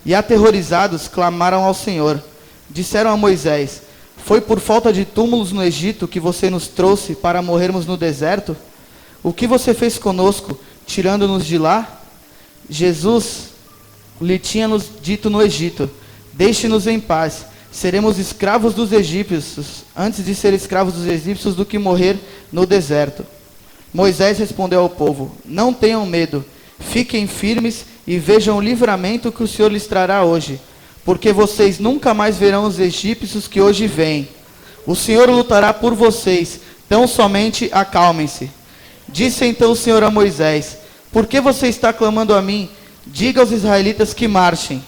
e aterrorizados clamaram ao Senhor. Disseram a Moisés: foi por falta de túmulos no Egito que você nos trouxe para morrermos no deserto? O que você fez conosco, tirando-nos de lá? Jesus lhe tinha nos dito no Egito: deixe-nos em paz, seremos escravos dos egípcios, antes de ser escravos dos egípcios do que morrer no deserto. Moisés respondeu ao povo: não tenham medo, fiquem firmes e vejam o livramento que o Senhor lhes trará hoje, porque vocês nunca mais verão os egípcios que hoje vêm. O Senhor lutará por vocês, tão somente acalmem-se. Disse então o Senhor a Moisés: por que você está clamando a mim? Diga aos israelitas que marchem.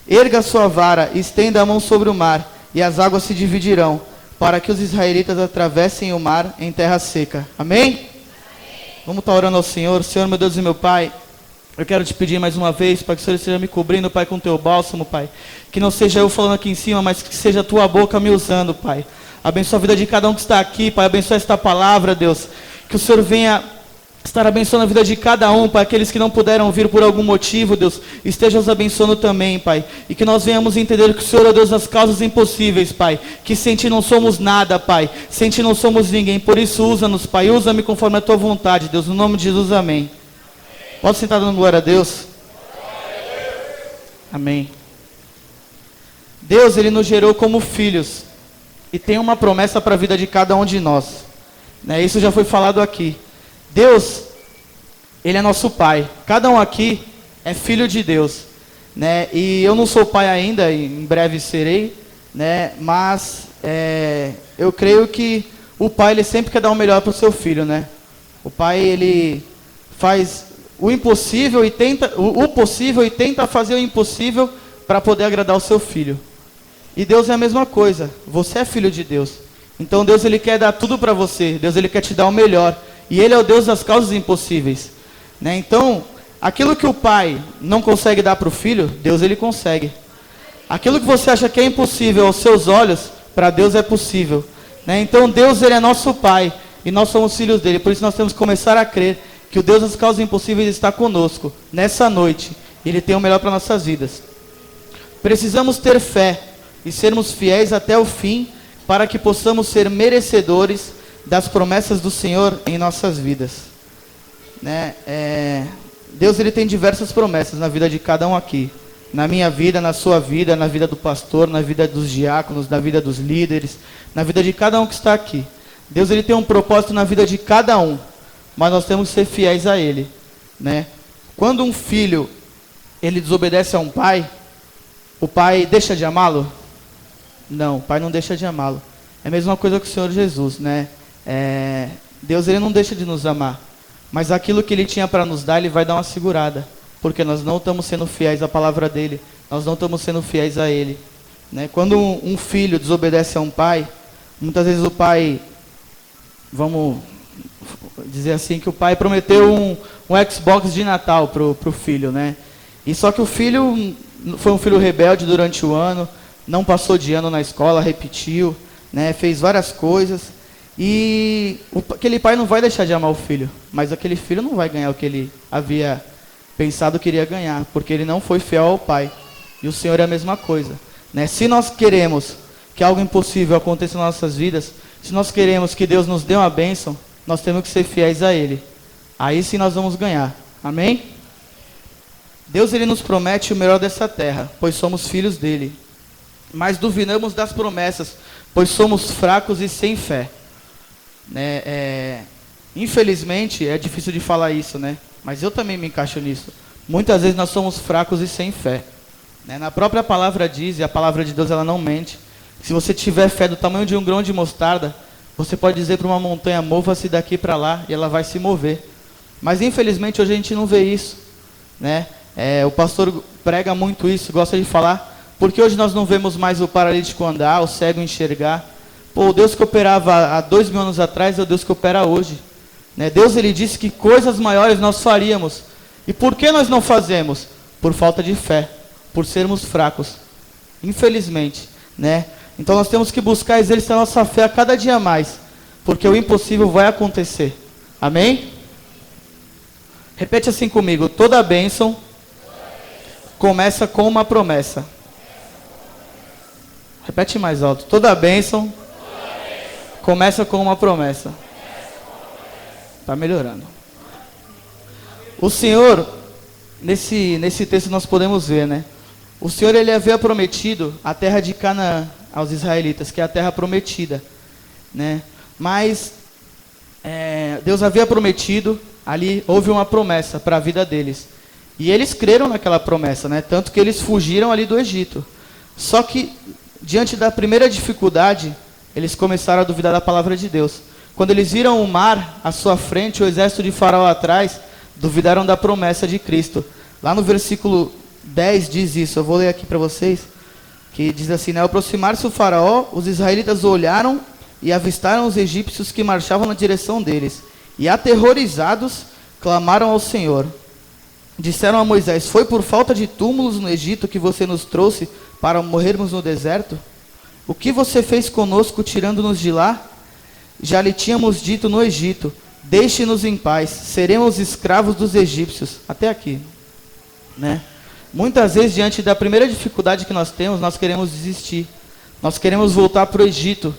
Erga sua vara, estenda a mão sobre o mar, e as águas se dividirão, para que os israelitas atravessem o mar em terra seca. Amém? Vamos estar orando ao Senhor. Senhor, meu Deus e meu Pai, eu quero te pedir mais uma vez, para que o Senhor esteja me cobrindo, Pai, com teu bálsamo, Pai. Que não seja eu falando aqui em cima, mas que seja a tua boca me usando, Pai. Abençoa a vida de cada um que está aqui, Pai. Abençoa esta palavra, Deus. Que o Senhor venha estar abençoando a vida de cada um, Pai. Aqueles que não puderam vir por algum motivo, Deus, esteja os abençoando também, Pai. E que nós venhamos entender que o Senhor é o Deus das causas impossíveis, Pai. Que sem Ti não somos nada, Pai. Sem Ti não somos ninguém. Por isso, usa-nos, Pai. Usa-me conforme a Tua vontade, Deus. No nome de Jesus, amém. Pode sentar dando glória a Deus? Amém. Deus, Ele nos gerou como filhos. E tem uma promessa para a vida de cada um de nós. Né? Isso já foi falado aqui. Deus, Ele é nosso Pai. Cada um aqui é filho de Deus. Né? E eu não sou pai ainda, e em breve serei. Né? Mas eu creio que o pai, ele sempre quer dar o melhor para o seu filho. Né? O pai, ele faz o impossível e tenta, o possível e tenta fazer o impossível para poder agradar o seu filho. E Deus é a mesma coisa. Você é filho de Deus. Então Deus, Ele quer dar tudo para você. Deus, Ele quer te dar o melhor. E Ele é o Deus das causas impossíveis. Né? Então, aquilo que o pai não consegue dar para o filho, Deus, Ele consegue. Aquilo que você acha que é impossível aos seus olhos, para Deus é possível. Né? Então Deus, Ele é nosso Pai. E nós somos filhos dEle. Por isso nós temos que começar a crer que o Deus das causas impossíveis está conosco nessa noite. Ele tem o melhor para nossas vidas. Precisamos ter fé e sermos fiéis até o fim, para que possamos ser merecedores das promessas do Senhor em nossas vidas. Né? Deus, Ele tem diversas promessas na vida de cada um aqui. Na minha vida, na sua vida, na vida do pastor, na vida dos diáconos, na vida dos líderes, na vida de cada um que está aqui. Deus, Ele tem um propósito na vida de cada um. Mas nós temos que ser fiéis a Ele. Né? Quando um filho, ele desobedece a um pai, o pai deixa de amá-lo? Não, o pai não deixa de amá-lo. É a mesma coisa que o Senhor Jesus. Né? Deus, Ele não deixa de nos amar. Mas aquilo que Ele tinha para nos dar, Ele vai dar uma segurada. Porque nós não estamos sendo fiéis à palavra dEle. Nós não estamos sendo fiéis a Ele. Né? Quando um filho desobedece a um pai, muitas vezes o pai, vamos dizer assim, que o pai prometeu um Xbox de Natal pro filho, né? E só que o filho foi um filho rebelde durante o ano, não passou de ano na escola, repetiu, né? Fez várias coisas. E aquele pai não vai deixar de amar o filho, mas aquele filho não vai ganhar o que ele havia pensado que iria ganhar, porque ele não foi fiel ao pai. E o Senhor é a mesma coisa, né? Se nós queremos que algo impossível aconteça nas nossas vidas, se nós queremos que Deus nos dê uma bênção, nós temos que ser fiéis a Ele. Aí sim nós vamos ganhar. Amém? Deus, Ele nos promete o melhor dessa terra, pois somos filhos dEle. Mas duvidamos das promessas, pois somos fracos e sem fé. Né? Infelizmente, é difícil de falar isso, né? Mas eu também me encaixo nisso. Muitas vezes nós somos fracos e sem fé. Né? Na própria palavra diz, e a palavra de Deus, ela não mente, se você tiver fé do tamanho de um grão de mostarda, você pode dizer para uma montanha, mova-se daqui para lá, e ela vai se mover. Mas infelizmente hoje a gente não vê isso. Né? O pastor prega muito isso, gosta de falar, porque hoje nós não vemos mais o paralítico andar, o cego enxergar. Pô, o Deus que operava há 2000 anos atrás é o Deus que opera hoje. Né? Deus, Ele disse que coisas maiores nós faríamos. E por que nós não fazemos? Por falta de fé, por sermos fracos. Infelizmente, né? Então nós temos que buscar exercer a nossa fé a cada dia mais, porque o impossível vai acontecer. Amém? Repete assim comigo: toda bênção começa com uma promessa. Repete mais alto. Toda bênção começa com uma promessa. Está melhorando. O Senhor, nesse texto nós podemos ver, né? O Senhor, ele havia prometido a terra de Canaã aos israelitas, que é a terra prometida, né? Mas Deus havia prometido, ali houve uma promessa para a vida deles. E eles creram naquela promessa, né? Tanto que eles fugiram ali do Egito. Só que, diante da primeira dificuldade, eles começaram a duvidar da palavra de Deus. Quando eles viram o mar à sua frente, o exército de Faraó atrás, duvidaram da promessa de Cristo. Lá no versículo 10 diz isso, eu vou ler aqui para vocês, que diz assim, né? Ao aproximar-se o Faraó, os israelitas olharam e avistaram os egípcios que marchavam na direção deles. E aterrorizados, clamaram ao Senhor. Disseram a Moisés, foi por falta de túmulos no Egito que você nos trouxe para morrermos no deserto? O que você fez conosco tirando-nos de lá? Já lhe tínhamos dito no Egito, deixe-nos em paz, seremos escravos dos egípcios. Até aqui, né? Muitas vezes, diante da primeira dificuldade que nós temos, nós queremos desistir. Nós queremos voltar para o Egito,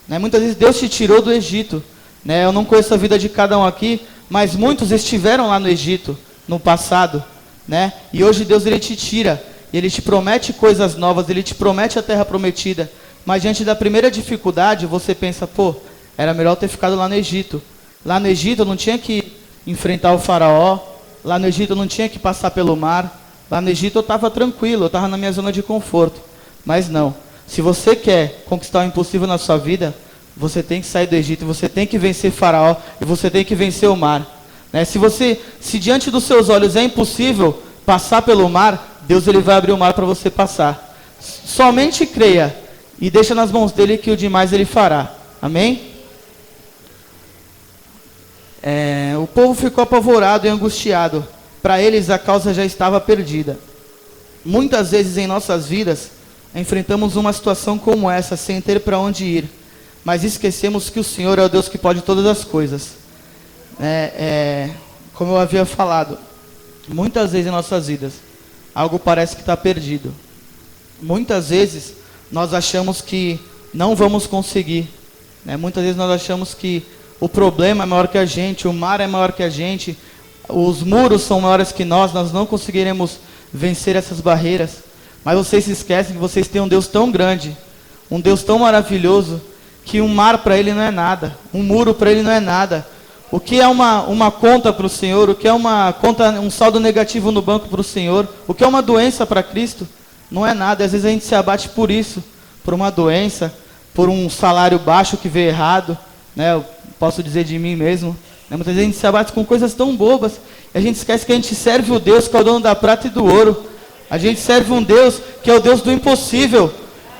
né? Muitas vezes Deus te tirou do Egito, né? Eu não conheço a vida de cada um aqui, mas muitos estiveram lá no Egito, no passado, né? E hoje Deus, ele te tira, ele te promete coisas novas, ele te promete a terra prometida. Mas diante da primeira dificuldade, você pensa, pô, era melhor ter ficado lá no Egito. Lá no Egito eu não tinha que enfrentar o Faraó, lá no Egito eu não tinha que passar pelo mar, lá no Egito eu estava tranquilo, eu estava na minha zona de conforto. Mas não, se você quer conquistar o impossível na sua vida, você tem que sair do Egito, você tem que vencer Faraó e você tem que vencer o mar, né? Se diante dos seus olhos é impossível passar pelo mar, Deus, ele vai abrir o mar para você passar. Somente creia e deixa nas mãos dele que o demais ele fará. Amém? O povo ficou apavorado e angustiado. Para eles a causa já estava perdida. Muitas vezes em nossas vidas enfrentamos uma situação como essa sem ter para onde ir, mas esquecemos que o Senhor é o Deus que pode todas as coisas. Como eu havia falado, muitas vezes em nossas vidas algo parece que está perdido. Muitas vezes nós achamos que não vamos conseguir, né? Muitas vezes nós achamos que o problema é maior que a gente, o mar é maior que a gente, os muros são maiores que nós não conseguiremos vencer essas barreiras. Mas vocês se esquecem que vocês têm um Deus tão grande, um Deus tão maravilhoso, que um mar para ele não é nada, um muro para ele não é nada. O que é uma conta para o Senhor, o que é uma conta, um saldo negativo no banco para o Senhor, o que é uma doença para Cristo, não é nada. Às vezes a gente se abate por isso, por uma doença, por um salário baixo que veio errado, né? Eu posso dizer de mim mesmo, né? Muitas vezes a gente se abate com coisas tão bobas, e a gente esquece que a gente serve o Deus que é o dono da prata e do ouro. A gente serve um Deus que é o Deus do impossível,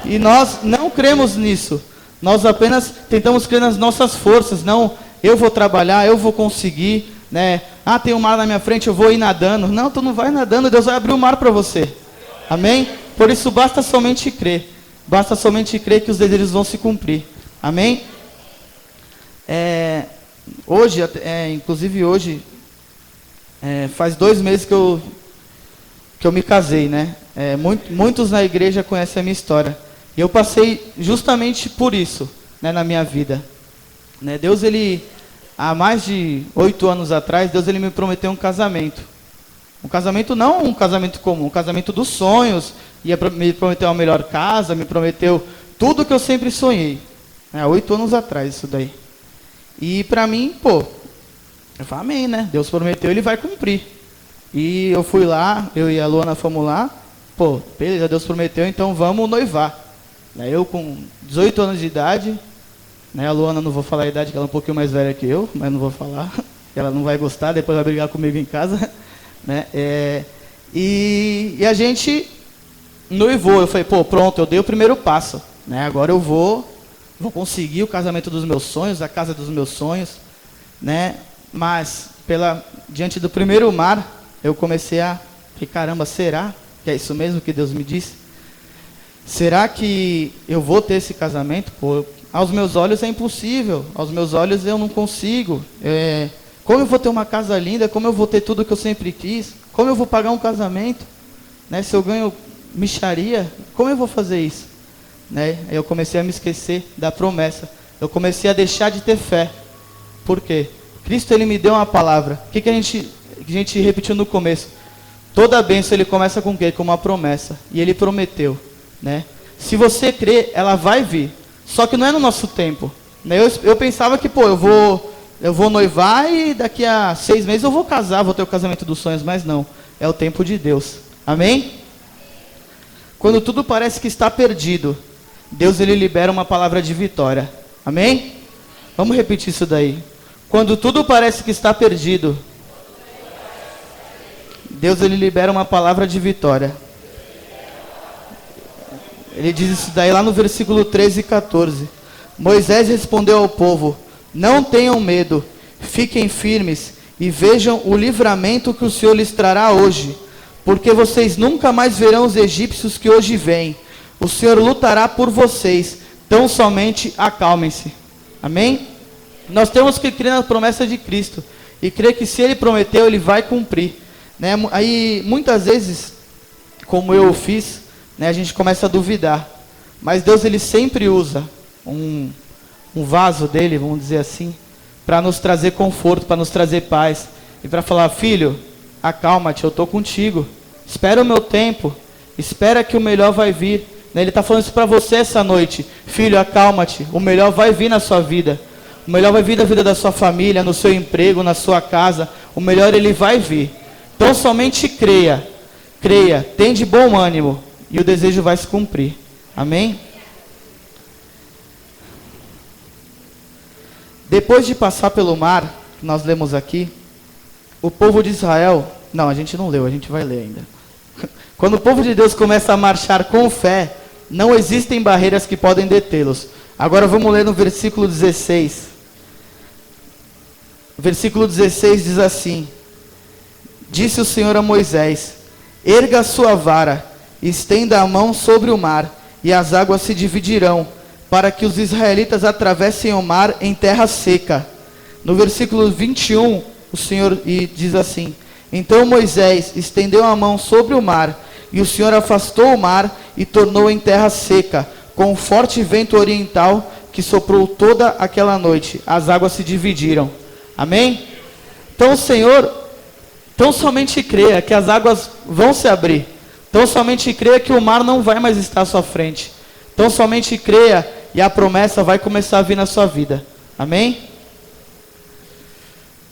e nós não cremos nisso. Nós apenas tentamos crer nas nossas forças. Não, eu vou trabalhar, eu vou conseguir, né? Ah, tem um mar na minha frente, eu vou ir nadando. Não, tu não vai nadando, Deus vai abrir o mar para você. Amém? Por isso basta somente crer. Basta somente crer que os desejos vão se cumprir. Amém? Hoje, inclusive hoje, faz 2 meses que eu me casei, né? Muitos na igreja conhecem a minha história. E eu passei justamente por isso, né, na minha vida. Né? Deus, ele, há mais de 8 anos atrás, Deus, ele me prometeu um casamento. Um casamento, não um casamento comum, um casamento dos sonhos. Me prometeu uma melhor casa, me prometeu tudo que eu sempre sonhei. Há 8 anos atrás, isso daí. E para mim, eu falei, amém, né? Deus prometeu, ele vai cumprir. E eu fui lá, eu e a Luana fomos lá. Beleza, Deus prometeu, então vamos noivar. Eu com 18 anos de idade, né? A Luana, não vou falar a idade, que ela é um pouquinho mais velha que eu, mas não vou falar. Ela não vai gostar, depois vai brigar comigo em casa. Né? E a gente noivou. Eu falei, pronto, eu dei o primeiro passo. Né? Agora eu vou conseguir o casamento dos meus sonhos, a casa dos meus sonhos. Né? Mas, diante do primeiro mar, eu comecei a... caramba, será que é isso mesmo que Deus me disse? Será que eu vou ter esse casamento? Aos meus olhos é impossível. Aos meus olhos eu não consigo. Como eu vou ter uma casa linda? Como eu vou ter tudo que eu sempre quis? Como eu vou pagar um casamento? né? Se eu ganho mixaria, como eu vou fazer isso? Né? Aí eu comecei a me esquecer da promessa. Eu comecei a deixar de ter fé. Por quê? Cristo, ele me deu uma palavra. O que a gente repetiu no começo? Toda bênção ele começa com o quê? Com uma promessa. E ele prometeu, né? Se você crer, ela vai vir. Só que não é no nosso tempo, né? Eu pensava que, eu vou noivar e daqui a 6 meses eu vou casar, vou ter o casamento dos sonhos, mas não. É o tempo de Deus. Amém? Quando tudo parece que está perdido, Deus, ele libera uma palavra de vitória. Amém? Vamos repetir isso daí. Quando tudo parece que está perdido, Deus, ele libera uma palavra de vitória. Ele diz isso daí lá no versículo 13 e 14. Moisés respondeu ao povo: não tenham medo, fiquem firmes e vejam o livramento que o Senhor lhes trará hoje, porque vocês nunca mais verão os egípcios que hoje vêm. O Senhor lutará por vocês, tão somente acalmem-se. Amém? Nós temos que crer na promessa de Cristo e crer que se Ele prometeu, Ele vai cumprir, né? Aí muitas vezes, como eu fiz, né, a gente começa a duvidar, mas Deus, ele sempre usa um vaso dele, vamos dizer assim, para nos trazer conforto, para nos trazer paz e para falar: filho, acalma-te, eu estou contigo, espera o meu tempo, espera que o melhor vai vir, né? Ele está falando isso para você essa noite: filho, acalma-te, o melhor vai vir na sua vida, o melhor vai vir na vida da sua família, no seu emprego, na sua casa, o melhor ele vai vir. Então somente creia, tem de bom ânimo e o desejo vai se cumprir. Amém? Depois de passar pelo mar, que nós lemos aqui, o povo de Israel... Não, a gente não leu, a gente vai ler ainda. Quando o povo de Deus começa a marchar com fé, não existem barreiras que podem detê-los. Agora vamos ler no versículo 16. O versículo 16 diz assim: disse o Senhor a Moisés: erga a sua vara, estenda a mão sobre o mar, e as águas se dividirão, para que os israelitas atravessem o mar em terra seca. No versículo 21, o Senhor diz assim: então Moisés estendeu a mão sobre o mar, e o Senhor afastou o mar e tornou em terra seca, com um forte vento oriental que soprou toda aquela noite. As águas se dividiram. Amém? Então o Senhor, tão somente creia que as águas vão se abrir. Então somente creia que o mar não vai mais estar à sua frente. Então somente creia e a promessa vai começar a vir na sua vida. Amém?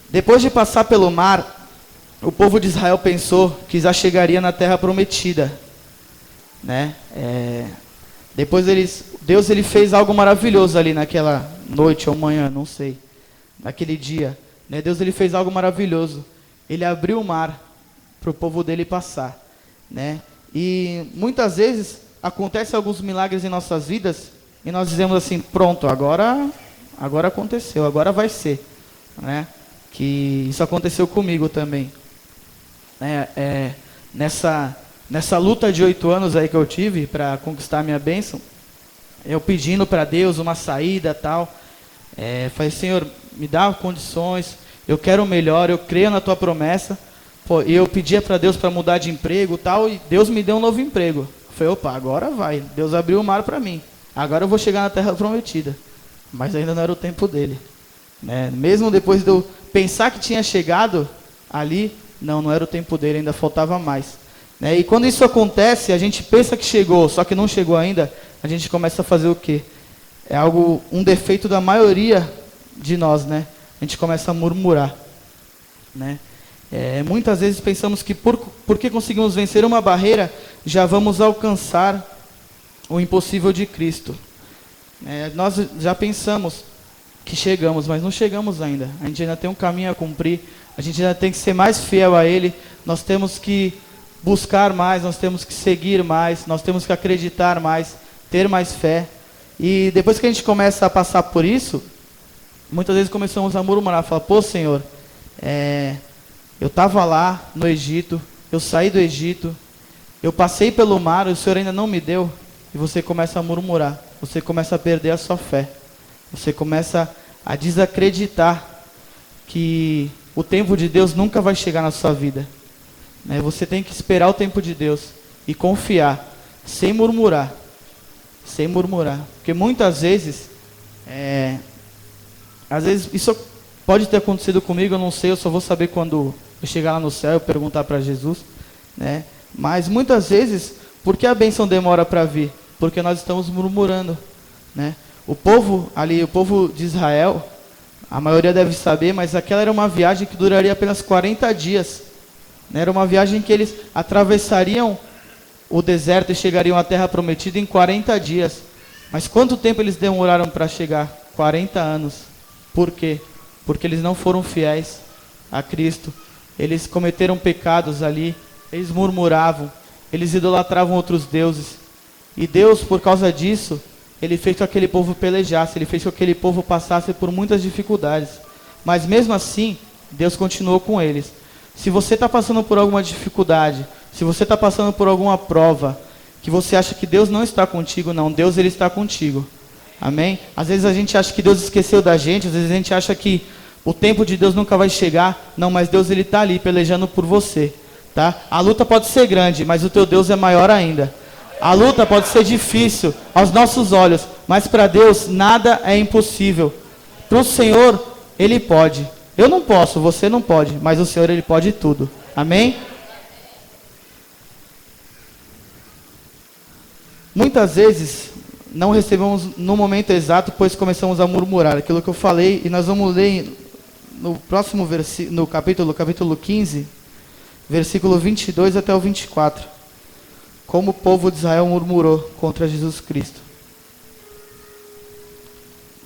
Depois de passar pelo mar, o povo de Israel pensou que já chegaria na terra prometida, né? Depois Deus ele fez algo maravilhoso ali naquela noite ou manhã, não sei, naquele dia, né? Deus ele fez algo maravilhoso. Ele abriu o mar para o povo dele passar, né? E muitas vezes acontecem alguns milagres em nossas vidas e nós dizemos assim: pronto, agora aconteceu, agora vai ser, né? Que isso aconteceu comigo também, nessa luta de 8 anos aí que eu tive para conquistar a minha bênção, eu pedindo para Deus uma saída tal, falei: Senhor, me dá condições, eu quero o melhor, eu creio na tua promessa. E eu pedia para Deus para mudar de emprego tal, e Deus me deu um novo emprego. Eu falei: opa, agora vai, Deus abriu o mar para mim, agora eu vou chegar na terra prometida. Mas ainda não era o tempo dele, né? Mesmo depois de eu pensar que tinha chegado ali, não era o tempo dele, ainda faltava mais, né? E quando isso acontece, a gente pensa que chegou, só que não chegou ainda, a gente começa a fazer o quê? É um defeito da maioria de nós, né? A gente começa a murmurar, né? Muitas vezes pensamos que porque conseguimos vencer uma barreira, já vamos alcançar o impossível de Cristo. Nós já pensamos que chegamos, mas não chegamos ainda. A gente ainda tem um caminho a cumprir, a gente ainda tem que ser mais fiel a Ele, nós temos que buscar mais, nós temos que seguir mais, nós temos que acreditar mais, ter mais fé. E depois que a gente começa a passar por isso, muitas vezes começamos a murmurar, falar: pô, Senhor, eu estava lá no Egito, eu saí do Egito, eu passei pelo mar, o Senhor ainda não me deu. E você começa a murmurar, você começa a perder a sua fé, você começa a desacreditar que o tempo de Deus nunca vai chegar na sua vida, né? Você tem que esperar o tempo de Deus. e confiar, sem murmurar. Sem murmurar. Porque muitas vezes, às vezes isso pode ter acontecido comigo, eu não sei, eu só vou saber quando eu chegar lá no céu e perguntar para Jesus, né? Mas muitas vezes, por que a bênção demora para vir? Porque nós estamos murmurando, né? O povo ali, o povo de Israel, a maioria deve saber, mas aquela era uma viagem que duraria apenas 40 dias. Né? Era uma viagem que eles atravessariam o deserto e chegariam à terra prometida em 40 dias. Mas quanto tempo eles demoraram para chegar? 40 anos. Por quê? Porque eles não foram fiéis a Cristo. Eles cometeram pecados ali, eles murmuravam, eles idolatravam outros deuses. E Deus, por causa disso, Ele fez com que aquele povo pelejasse, Ele fez com que aquele povo passasse por muitas dificuldades. Mas mesmo assim, Deus continuou com eles. Se você está passando por alguma dificuldade, se você está passando por alguma prova, que você acha que Deus não está contigo, não, Deus Ele está contigo. Amém? Às vezes a gente acha que Deus esqueceu da gente, às vezes a gente acha que o tempo de Deus nunca vai chegar. Não, mas Deus Ele está ali pelejando por você. Tá? A luta pode ser grande, mas o teu Deus é maior ainda. A luta pode ser difícil aos nossos olhos, mas para Deus nada é impossível. Para o Senhor, Ele pode. Eu não posso, você não pode, mas o Senhor, Ele pode tudo. Amém? Muitas vezes não recebemos no momento exato, pois começamos a murmurar. Aquilo que eu falei, e nós vamos ler no próximo versículo, no capítulo 15, versículo 22 até o 24. Como o povo de Israel murmurou contra Jesus Cristo.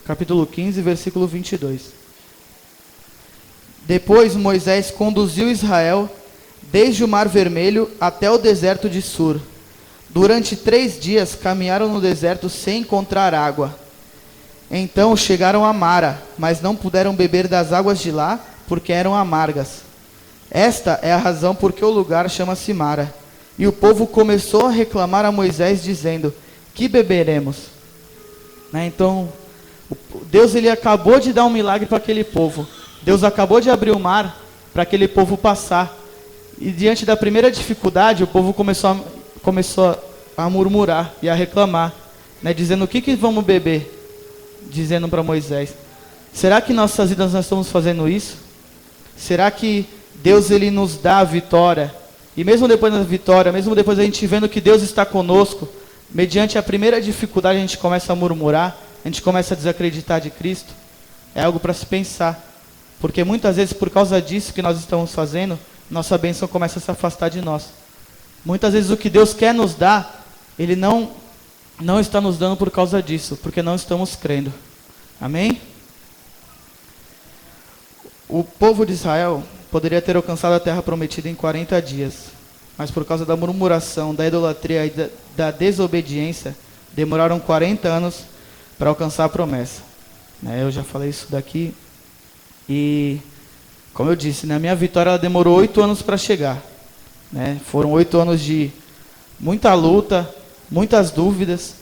Capítulo 15, versículo 22. Depois Moisés conduziu Israel desde o Mar Vermelho até o deserto de Sur. Durante 3 dias caminharam no deserto sem encontrar água. Então chegaram a Mara, mas não puderam beber das águas de lá, porque eram amargas. Esta é a razão por que o lugar chama-se Mara. E o povo começou a reclamar a Moisés, dizendo: que beberemos? Né? Então, Deus ele acabou de dar um milagre para aquele povo. Deus acabou de abrir o mar para aquele povo passar. E diante da primeira dificuldade, o povo começou a murmurar e a reclamar, né? Dizendo: o que vamos beber? Dizendo para Moisés: será que nossas vidas nós estamos fazendo isso? Será que Deus ele nos dá a vitória? E mesmo depois da vitória, mesmo depois a gente vendo que Deus está conosco, mediante a primeira dificuldade a gente começa a murmurar, a gente começa a desacreditar de Cristo. É algo para se pensar. Porque muitas vezes por causa disso que nós estamos fazendo, nossa bênção começa a se afastar de nós. Muitas vezes o que Deus quer nos dar, Ele não está nos dando por causa disso, porque não estamos crendo. Amém? O povo de Israel poderia ter alcançado a terra prometida em 40 dias, mas por causa da murmuração, da idolatria e da desobediência, demoraram 40 anos para alcançar a promessa. Eu já falei isso daqui, e como eu disse, a minha vitória ela demorou 8 anos para chegar. Foram 8 anos de muita luta, muitas dúvidas,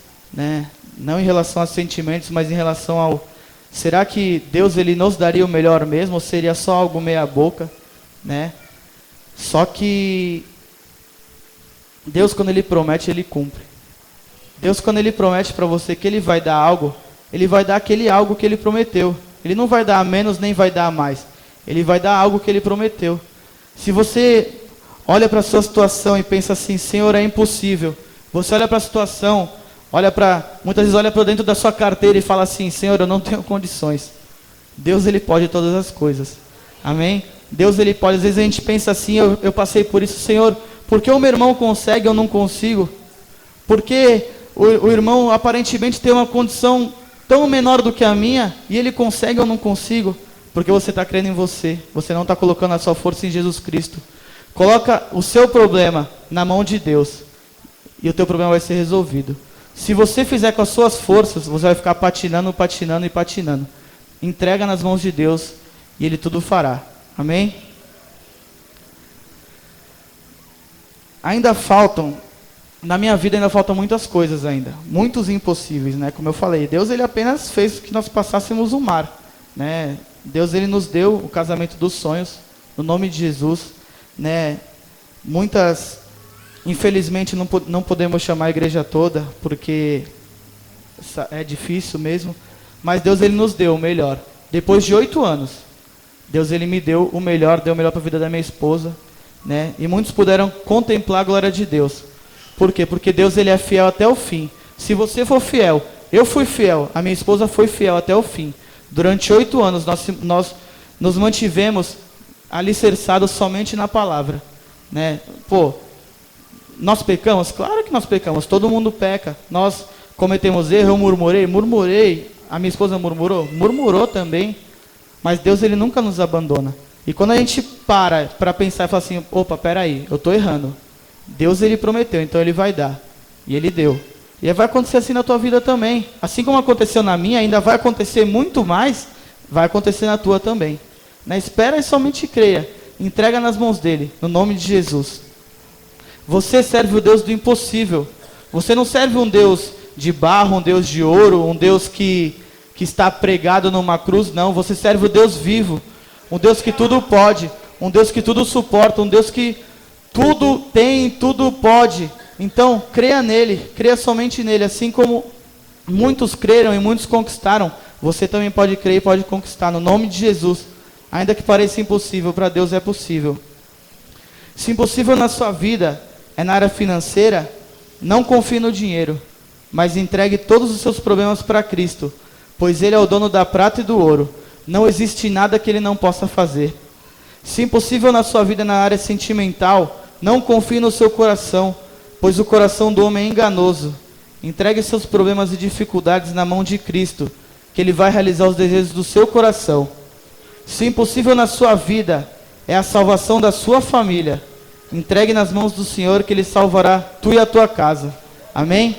não em relação a sentimentos, mas em relação ao: será que Deus ele nos daria o melhor mesmo, ou seria só algo meia boca? Só que Deus, quando Ele promete, Ele cumpre. Deus, quando Ele promete para você que Ele vai dar algo, Ele vai dar aquele algo que Ele prometeu. Ele não vai dar a menos, nem vai dar a mais. Ele vai dar algo que Ele prometeu. Se você olha para a sua situação e pensa assim: Senhor, é impossível. Você olha para a situação, muitas vezes olha para dentro da sua carteira e fala assim: Senhor, eu não tenho condições. Deus, Ele pode todas as coisas. Amém? Deus, Ele pode. Às vezes a gente pensa assim: eu passei por isso, Senhor, por que o meu irmão consegue e eu não consigo? Porque o irmão aparentemente tem uma condição tão menor do que a minha, e ele consegue e eu não consigo? Porque você está crendo em você. Você não está colocando a sua força em Jesus Cristo. Coloca o seu problema na mão de Deus, e o teu problema vai ser resolvido. Se você fizer com as suas forças, você vai ficar patinando, patinando e patinando. Entrega nas mãos de Deus, e Ele tudo fará. Amém? Na minha vida ainda faltam muitas coisas ainda. Muitos impossíveis, Como eu falei, Deus ele apenas fez que nós passássemos o mar. Deus ele nos deu o casamento dos sonhos, no nome de Jesus. Muitas Infelizmente não podemos chamar a igreja toda, porque é difícil mesmo. Mas Deus ele nos deu o melhor. Depois de 8 anos, Deus ele me deu o melhor para a vida da minha esposa, né? E muitos puderam contemplar a glória de Deus. Por quê? Porque Deus ele é fiel até o fim. Se você for fiel, eu fui fiel, a minha esposa foi fiel até o fim. Durante 8 anos nós nos mantivemos alicerçados somente na palavra, né? Nós pecamos? Claro que nós pecamos, todo mundo peca. Nós cometemos erro, eu murmurei, a minha esposa murmurou também. Mas Deus ele nunca nos abandona. E quando a gente para pensar e fala assim, opa, peraí, eu estou errando. Deus ele prometeu, então ele vai dar. E ele deu. E vai acontecer assim na tua vida também. Assim como aconteceu na minha, ainda vai acontecer muito mais, vai acontecer na tua também. Na espera e somente creia. Entrega nas mãos dele, no nome de Jesus. Você serve o Deus do impossível. Você não serve um Deus de barro, um Deus de ouro, um Deus que está pregado numa cruz. Não, você serve o Deus vivo. Um Deus que tudo pode. Um Deus que tudo suporta. Um Deus que tudo tem, tudo pode. Então, creia nele, creia somente nele. Assim como muitos creram e muitos conquistaram, você também pode crer e pode conquistar, no nome de Jesus. Ainda que pareça impossível, para Deus é possível. Se impossível na sua vida é na área financeira, não confie no dinheiro, mas entregue todos os seus problemas para Cristo, pois Ele é o dono da prata e do ouro. Não existe nada que Ele não possa fazer. Se impossível na sua vida na área sentimental, não confie no seu coração, pois o coração do homem é enganoso. Entregue seus problemas e dificuldades na mão de Cristo, que Ele vai realizar os desejos do seu coração. Se impossível na sua vida é a salvação da sua família, entregue nas mãos do Senhor, que Ele salvará tu e a tua casa. Amém?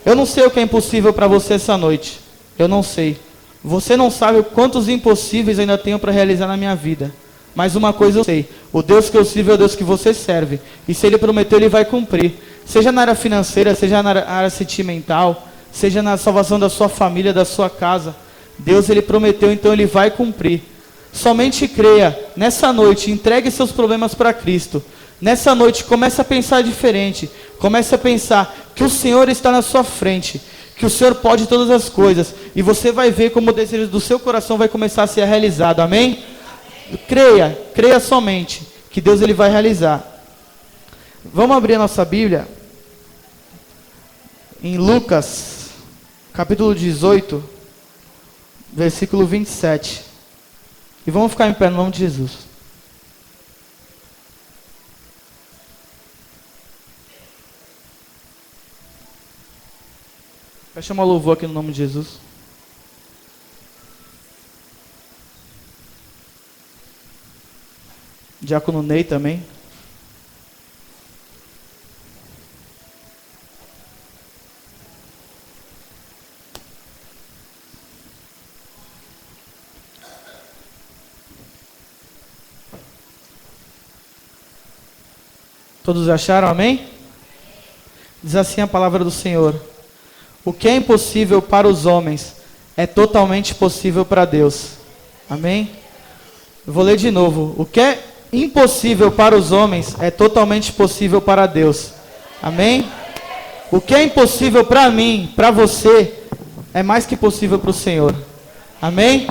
Eu não sei o que é impossível para você essa noite. Eu não sei. Você não sabe quantos impossíveis eu ainda tenho para realizar na minha vida. Mas uma coisa eu sei. O Deus que eu sirvo é o Deus que você serve. E se Ele prometeu, Ele vai cumprir. Seja na área financeira, seja na área sentimental, seja na salvação da sua família, da sua casa. Deus Ele prometeu, então Ele vai cumprir. Somente creia. Nessa noite, entregue seus problemas para Cristo. Nessa noite, comece a pensar diferente. Comece a pensar que o Senhor está na sua frente. Que o Senhor pode todas as coisas. E você vai ver como o desejo do seu coração vai começar a ser realizado. Amém? Creia, creia somente que Deus Ele vai realizar. Vamos abrir a nossa Bíblia em Lucas, capítulo 18, versículo 27. E vamos ficar em pé no nome de Jesus. Vai chamar o louvor aqui no nome de Jesus. Diácono Ney também. Todos acharam, amém? Diz assim a palavra do Senhor: o que é impossível para os homens é totalmente possível para Deus. Amém? Eu vou ler de novo. O que é impossível para os homens é totalmente possível para Deus. Amém? O que é impossível para mim, para você, é mais que possível para o Senhor. Amém?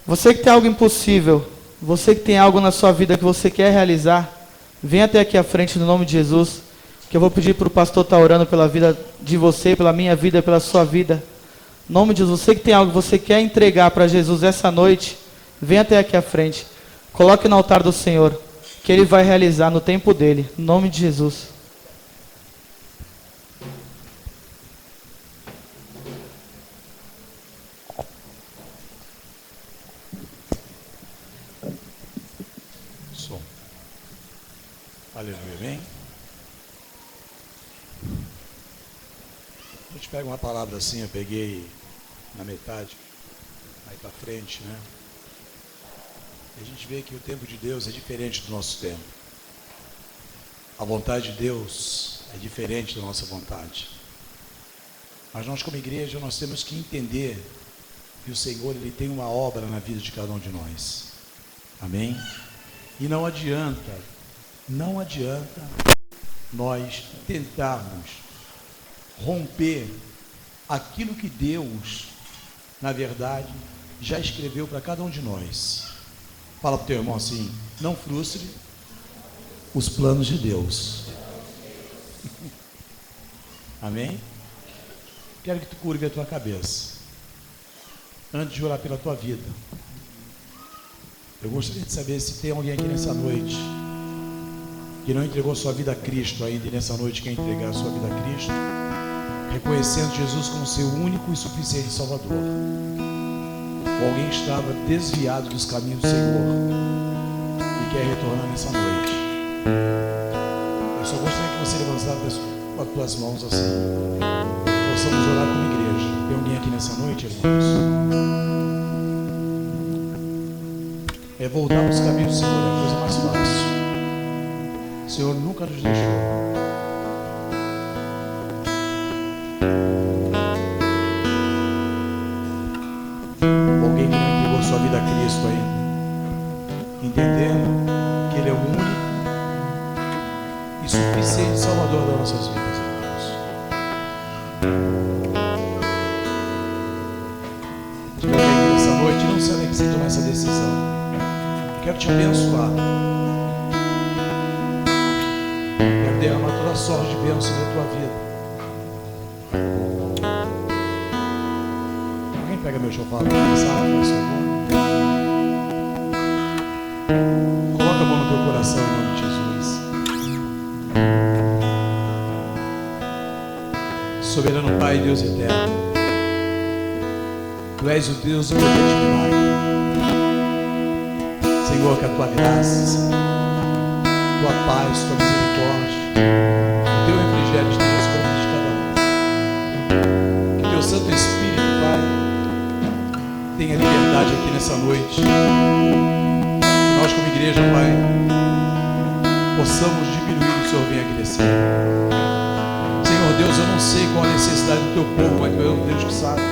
Você que tem algo impossível, você que tem algo na sua vida que você quer realizar, vem até aqui à frente no nome de Jesus, que eu vou pedir para o pastor estar orando pela vida de você, pela minha vida, pela sua vida. Em nome de Jesus, você que tem algo que você quer entregar para Jesus essa noite, vem até aqui à frente. Coloque no altar do Senhor, que Ele vai realizar no tempo dEle. Em nome de Jesus. Som. Aleluia, bem? A gente pega uma palavra assim, eu peguei na metade, aí para frente, né? E a gente vê que o tempo de Deus é diferente do nosso tempo. A vontade de Deus é diferente da nossa vontade. Mas nós como igreja, nós temos que entender que o Senhor, Ele tem uma obra na vida de cada um de nós. Amém? E não adianta nós tentarmos romper aquilo que Deus, na verdade, já escreveu para cada um de nós. Fala para o teu irmão assim: não frustre os planos de Deus. Amém? Quero que tu curve a tua cabeça antes de orar pela tua vida. Eu gostaria de saber se tem alguém aqui nessa noite que não entregou sua vida a Cristo ainda, e nessa noite quer entregar a sua vida a Cristo, reconhecendo Jesus como seu único e suficiente Salvador. Ou alguém estava desviado dos caminhos do Senhor e quer retornar nessa noite. Eu só gostaria que você levantasse com as tuas mãos assim, possamos orar como igreja. Tem alguém aqui nessa noite, irmãos? É voltar para os caminhos do Senhor, é a coisa mais fácil. O Senhor nunca nos deixou. Alguém que não entregou sua vida a Cristo ainda, entendendo que Ele é o único e suficiente Salvador das nossas vidas, irmãos. Se alguém aqui nessa noite não sabe que você tomar essa decisão, quero te abençoar. Quero derramar toda a sorte de bênção na tua vida. Alguém pega meu chofar para começar, faz favor. Coloca a mão no teu coração em nome de Jesus. Soberano Pai, Deus eterno, Tu és o Deus do poder de milagre. Senhor, que a tua graça, tua paz, tua misericórdia, o teu refrigério esteja sobre a vida de cada um. Que teu Santo Espírito, Pai, tenha liberdade aqui nessa noite. Que nós, como igreja, Pai, possamos diminuir e o Senhor venha crescer. Senhor Deus, eu não sei qual a necessidade do teu povo, mas tu és o Deus que sabe.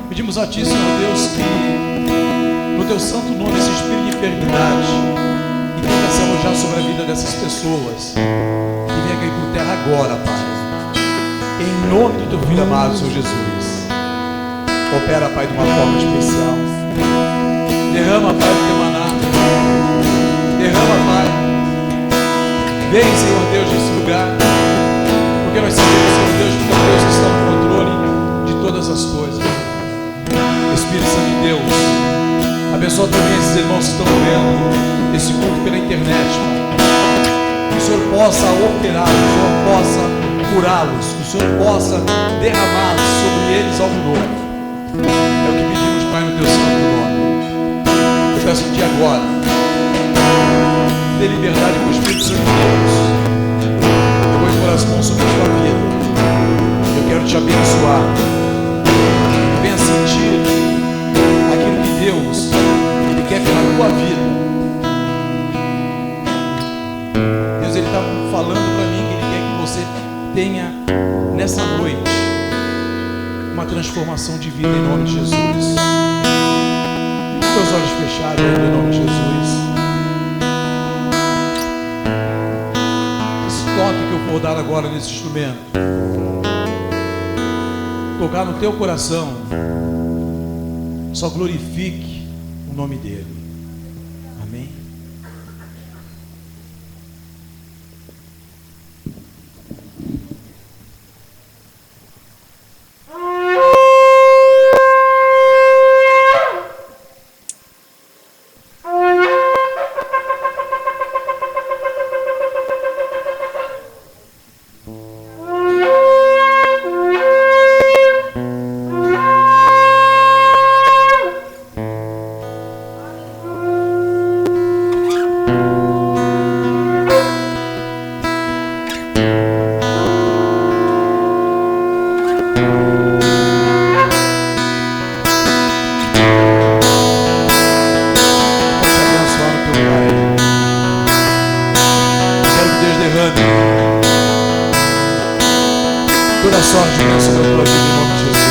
Pedimos a Ti, Senhor Deus, que no Teu santo nome esse espírito de enfermidade e tenta se alojar sobre a vida dessas pessoas, que venha cair por terra agora, Pai, em nome do Teu Filho amado, Senhor Jesus. Opera, Pai, de uma forma especial. Derrama, Pai, o Teu maná. Derrama, Pai. Vem, Senhor Deus, nesse lugar, porque nós sabemos, Senhor Deus, que Teu Deus está no controle de todas as coisas. Espírito Santo de Deus, abençoa também esses irmãos que estão vendo esse culto pela internet, Pai. Que o Senhor possa operar, que o Senhor possa curá-los, que o Senhor possa derramar sobre eles algo novo. É o que pedimos, Pai, no Teu santo nome. Eu peço a Ti agora, dê liberdade para o Espírito Santo de Deus. Eu vou impor as mãos sobre a tua vida. Eu quero te abençoar. Venha sentir aquilo que Deus Ele quer pela tua vida. Deus, Ele está falando para mim que Ele quer que você tenha nessa noite uma transformação de vida em nome de Jesus. Com os olhos fechados em nome de Jesus. Esse toque que eu vou dar agora nesse instrumento, tocar no teu coração, só glorifique o nome dEle. Amém? Toda sorte de bênção da tua vida em nome de Jesus.